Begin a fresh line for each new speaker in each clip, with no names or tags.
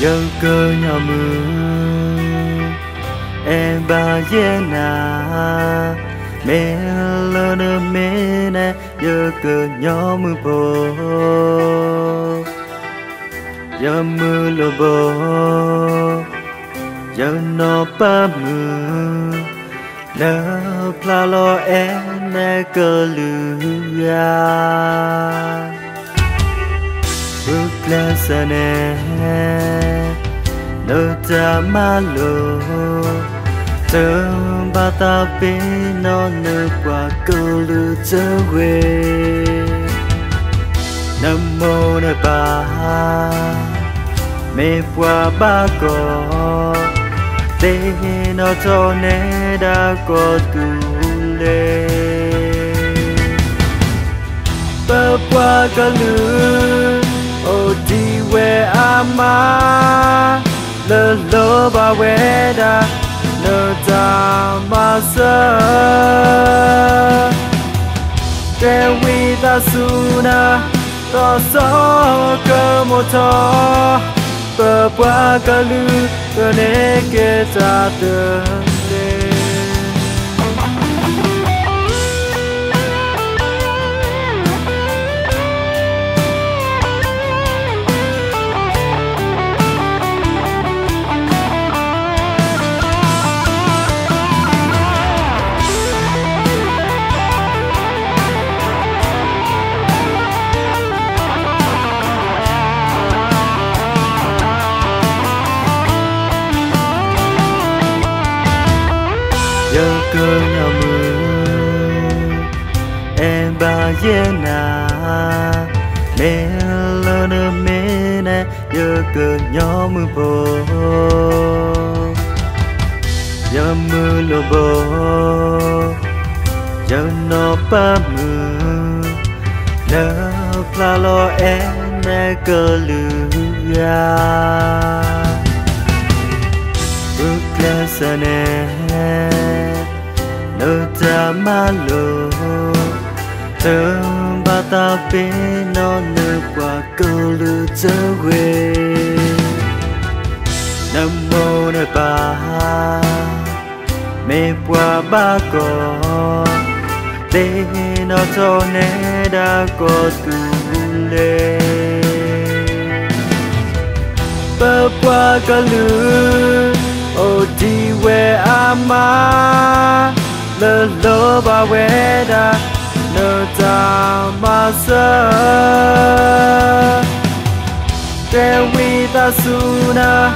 giờ cơ nhà mưa em ba na mẹ lỡ nơ mẹ nè giờ cơ nhỏ mưa bò giờ mưa lơ bò giờ nó ba mưa nơ pla lo em nè cơ lừa bước lên xa nè nơ ta ma lô thương ba ta bên nó nơ qua cơ lừa trở về nam mô nè ba mẹ qua ba có để nó cho nè đã có tu lê ba qua cơ lừa ô đi về ama lơ lơ ba về đã nơ ta mà sơ kêu vi ta suna to gió cơ một thọ bờ qua cơ lư cơ nê kê ta tương lên giờ cơ nhà mưa em ba na mẹ lỡ nơ mẹ nè giờ cơ nhỏ mưa bò giờ mưa lơ bò giờ nó ba mưa nơ pla lo em nè cơ lừa bước lên xa nè nơ ta ma lô thương ba ta bên nó nơ qua cơ lừa trở về nam mô nè ba mẹ qua ba có để nó cho nè đã có tu lê ba qua cơ lừa ô đi về ama lơ lơ ba về đã nơ ta mà sơ kêu vi ta suna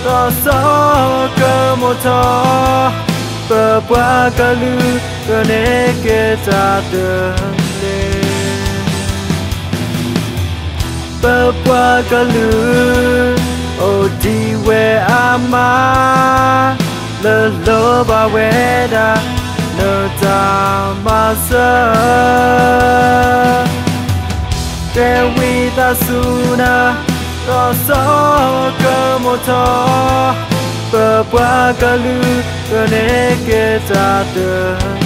to gió cơ một thọ bờ qua cơ lư cơ nê kê ta tương lên bờ qua cơ lư ô đi về ama lơ lơ ba về đã nơ ta mà sơ kêu vi ta suna to gió cơ một thọ bờ qua cơ lư cơ nê kê ta tương